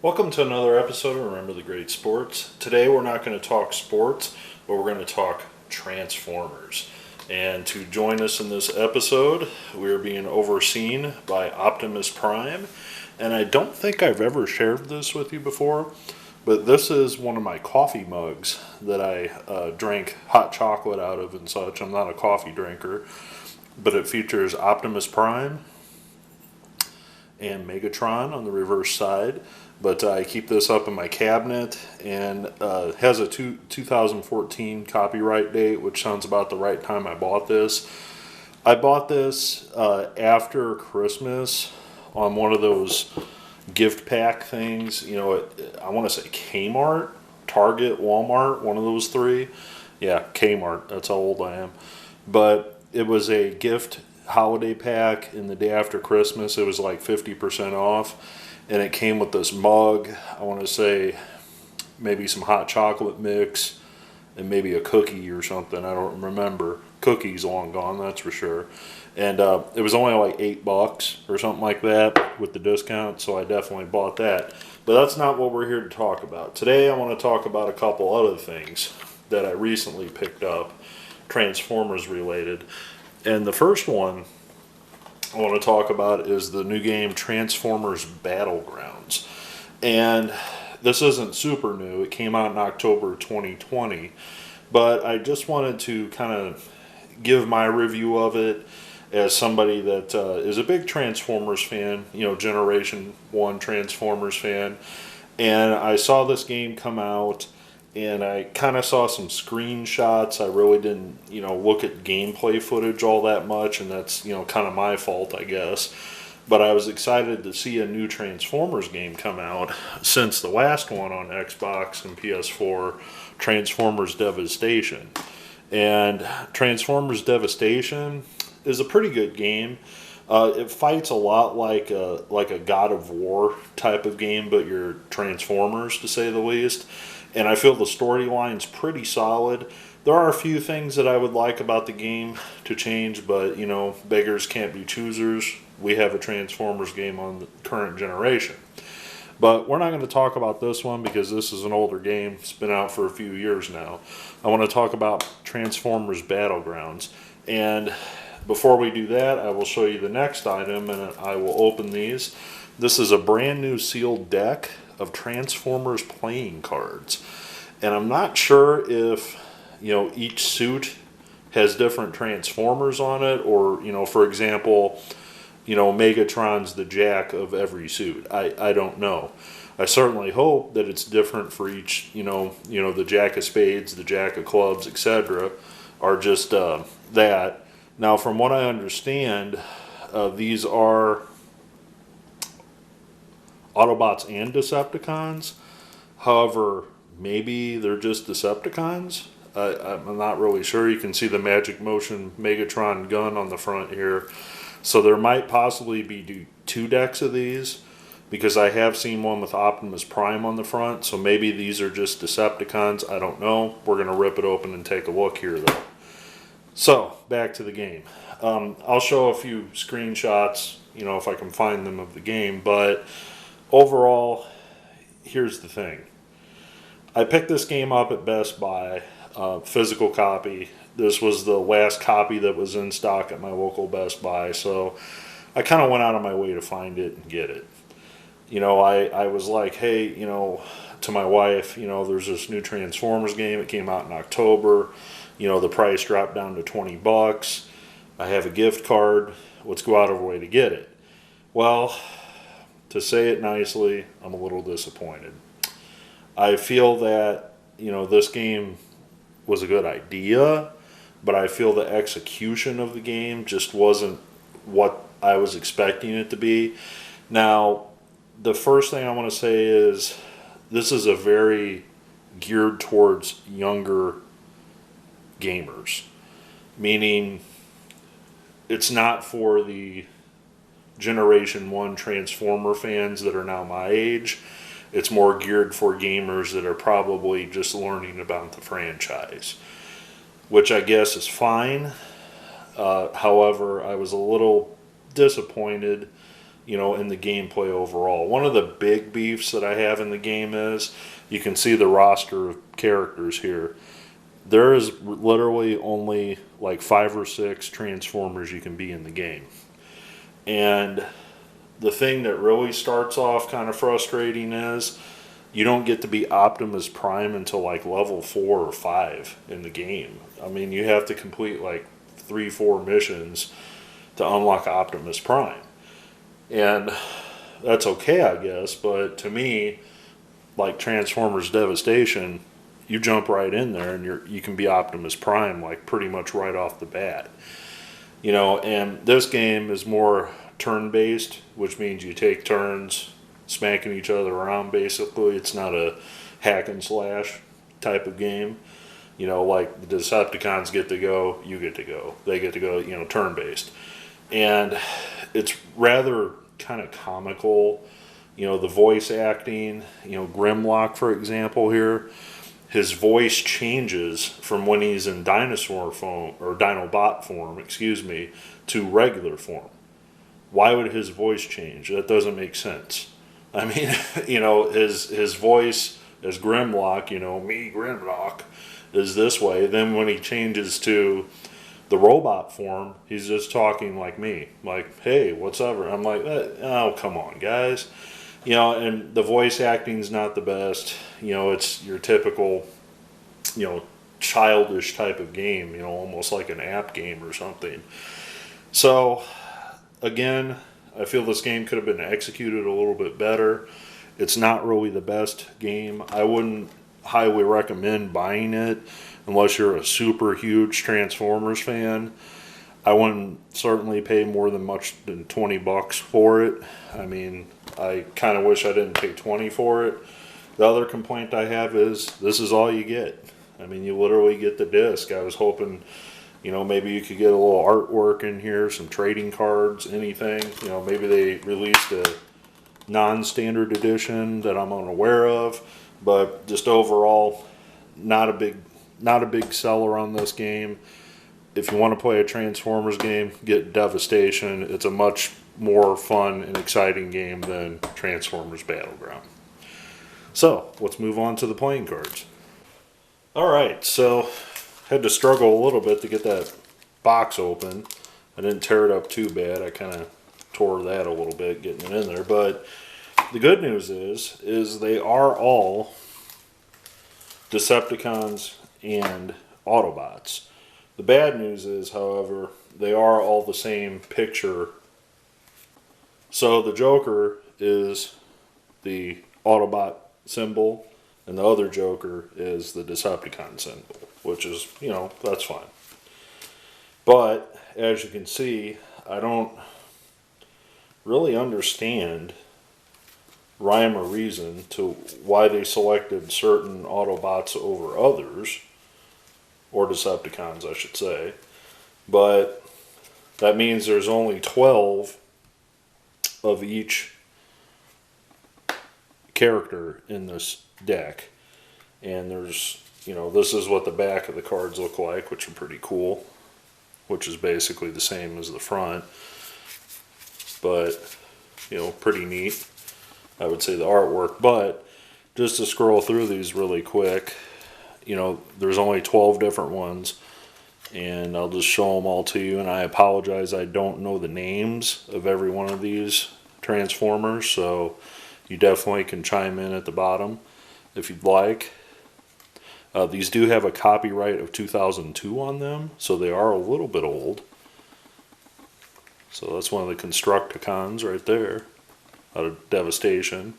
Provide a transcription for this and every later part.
Welcome to another episode of Remember the Great Sports. Today we're not going to talk sports, but we're going to talk Transformers. And to join us in this episode, we're being overseen by Optimus Prime. And I don't think I've ever shared this with you before, but this is one of my coffee mugs that I drank hot chocolate out of and such. I'm not a coffee drinker, but it features Optimus Prime and Megatron on the reverse side. But I keep this up in my cabinet, and it has a 2014 copyright date, which sounds about the right time I bought this. I bought this after Christmas on one of those gift pack things. You know, I want to say Kmart, Target, Walmart, one of those three. Yeah, Kmart, that's how old I am. But it was a gift holiday pack, and the day after Christmas it was like 50% off. And it came with this mug, I want to say maybe some hot chocolate mix, and maybe a cookie or something. I don't remember. Cookies long gone, that's for sure. And it was only like $8 or something like that with the discount, so I definitely bought that. But that's not what we're here to talk about. Today I want to talk about a couple other things that I recently picked up, Transformers related. And the first one I want to talk about is the new game Transformers Battlegrounds. And this isn't super new. It came out in October 2020. But I just wanted to kind of give my review of it as somebody that is a big Transformers fan, you know, Generation 1 Transformers fan. And I saw this game come out, and I kind of saw some screenshots. I really didn't, look at gameplay footage all that much, and that's, kind of my fault, I guess. But I was excited to see a new Transformers game come out since the last one on Xbox and PS4, Transformers Devastation. And Transformers Devastation is a pretty good game. It fights a lot like a God of War type of game, but you're Transformers, to say the least. And I feel the storyline's pretty solid. There are a few things that I would like about the game to change, but, beggars can't be choosers. We have a Transformers game on the current generation. But we're not going to talk about this one because this is an older game. It's been out for a few years now. I want to talk about Transformers Battlegrounds. And before we do that, I will show you the next item, and I will open these. This is a brand new sealed deck of Transformers playing cards. And I'm not sure if, each suit has different Transformers on it, or, for example, Megatron's the Jack of every suit. I don't know. I certainly hope that it's different for each, the Jack of Spades, the Jack of Clubs, etc. are just that. Now, from what I understand, these are Autobots and Decepticons. However, maybe they're just Decepticons. I'm not really sure. You can see the Magic Motion Megatron gun on the front here. So there might possibly be two decks of these, because I have seen one with Optimus Prime on the front. So maybe these are just Decepticons. I don't know. We're going to rip it open and take a look here, though. So, back to the game. I'll show a few screenshots, if I can find them, of the game, but overall, here's the thing. I picked this game up at Best Buy, physical copy. This was the last copy that was in stock at my local Best Buy, so I kind of went out of my way to find it and get it. I was like, hey, to my wife, there's this new Transformers game. It came out in October. The price dropped down to $20. I have a gift card. Let's go out of our way to get it. Well, to say it nicely, I'm a little disappointed. I feel that, this game was a good idea, but I feel the execution of the game just wasn't what I was expecting it to be. Now, the first thing I want to say is this is a very geared towards younger gamers, meaning it's not for the Generation 1 Transformer fans that are now my age. It's more geared for gamers that are probably just learning about the franchise, which I guess is fine. However, I was a little disappointed in the gameplay overall. One of the big beefs that I have in the game is, you can see the roster of characters here. There is literally only like 5 or 6 Transformers you can be in the game. And the thing that really starts off kind of frustrating is, you don't get to be Optimus Prime until like level 4 or 5 in the game. I mean, you have to complete like 3-4 missions to unlock Optimus Prime. And that's okay, I guess, but to me, like Transformers Devastation, you jump right in there and you can be Optimus Prime like pretty much right off the bat. And this game is more turn-based, which means you take turns smacking each other around basically. It's not a hack and slash type of game. Like the Decepticons get to go, you get to go. They get to go, turn-based. And it's rather kind of comical. The voice acting, Grimlock, for example, here, his voice changes from when he's in dinosaur form, or Dinobot form, to regular form. Why would his voice change? That doesn't make sense. I mean, his voice as Grimlock, me Grimlock, is this way. Then when he changes to the robot form, he's just talking like me, like, hey, what's up? I'm like, oh, come on, guys. And the voice acting's not the best. It's your typical, childish type of game, almost like an app game or something. So, again, I feel this game could have been executed a little bit better. It's not really the best game. I wouldn't highly recommend buying it unless you're a super huge Transformers fan. I wouldn't certainly pay more than $20 for it. I mean, I kind of wish I didn't pay 20 for it. The other complaint I have is, this is all you get. I mean, you literally get the disc. I was hoping, maybe you could get a little artwork in here, some trading cards, anything. Maybe they released a non-standard edition that I'm unaware of. But just overall, not a big seller on this game. If you want to play a Transformers game, get Devastation. It's a much more fun and exciting game than Transformers Battleground. So, let's move on to the playing cards. Alright, so had to struggle a little bit to get that box open. I didn't tear it up too bad. I kind of tore that a little bit getting it in there. But the good news is they are all Decepticons and Autobots. The bad news is, however, they are all the same picture. So the Joker is the Autobot symbol, and the other Joker is the Decepticon symbol, which is, that's fine. But, as you can see, I don't really understand rhyme or reason to why they selected certain Autobots over others, or Decepticons, I should say. But that means there's only 12 of each character in this deck. And there's, this is what the back of the cards look like, which are pretty cool, which is basically the same as the front. But, pretty neat, I would say, the artwork. But just to scroll through these really quick, there's only 12 different ones, and I'll just show them all to you. And I apologize, I don't know the names of every one of these Transformers, so you definitely can chime in at the bottom if you'd like. These do have a copyright of 2002 on them, so they are a little bit old. So that's one of the Constructicons right there, out of Devastation.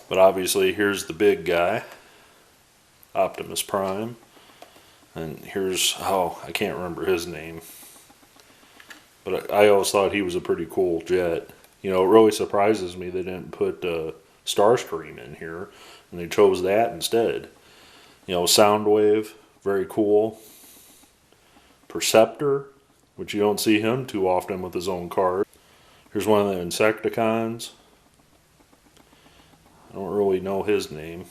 But obviously, here's the big guy, Optimus Prime. And here's, I can't remember his name. But I always thought he was a pretty cool jet. It really surprises me they didn't put Starscream in here, and they chose that instead. Soundwave, very cool. Perceptor, which you don't see him too often with his own card. Here's one of the Insecticons. I don't really know his name,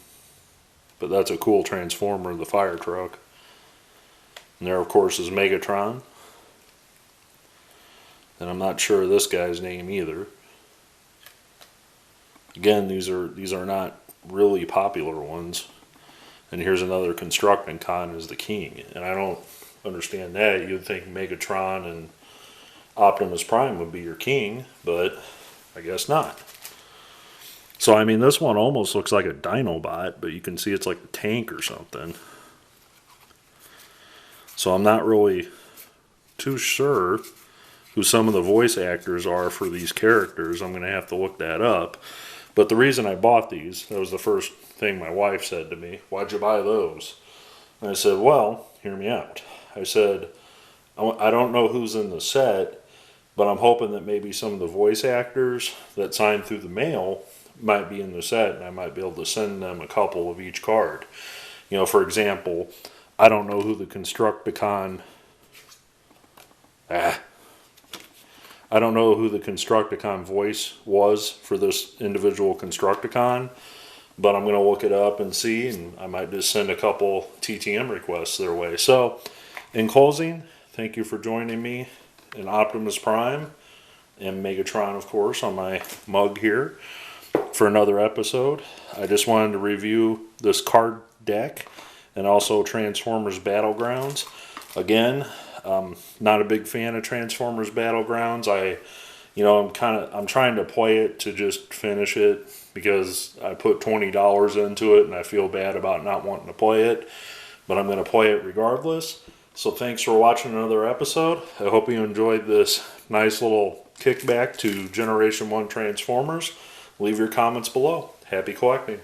but that's a cool Transformer, the fire truck. And there, of course, is Megatron. And I'm not sure of this guy's name either. Again, these are not really popular ones. And here's another Constructicon as the king. And I don't understand that. You'd think Megatron and Optimus Prime would be your king, but I guess not. So, I mean, this one almost looks like a Dinobot, but you can see it's like a tank or something. So I'm not really too sure who some of the voice actors are for these characters. I'm going to have to look that up. But the reason I bought these, that was the first thing my wife said to me, "Why'd you buy those?" And I said, well, hear me out. I said, I don't know who's in the set, but I'm hoping that maybe some of the voice actors that signed through the mail might be in the set, and I might be able to send them a couple of each card. You know, for example, I don't know who the Constructicon... I don't know who the Constructicon voice was for this individual Constructicon, but I'm going to look it up and see, and I might just send a couple TTM requests their way. So, in closing, thank you for joining me in Optimus Prime and Megatron, of course, on my mug here for another episode. I just wanted to review this card deck and also Transformers Battlegrounds. Again, not a big fan of Transformers Battlegrounds. I'm trying to play it to just finish it because I put $20 into it and I feel bad about not wanting to play it, but I'm going to play it regardless. So thanks for watching another episode. I hope you enjoyed this nice little kickback to Generation 1 Transformers. Leave your comments below. Happy collecting.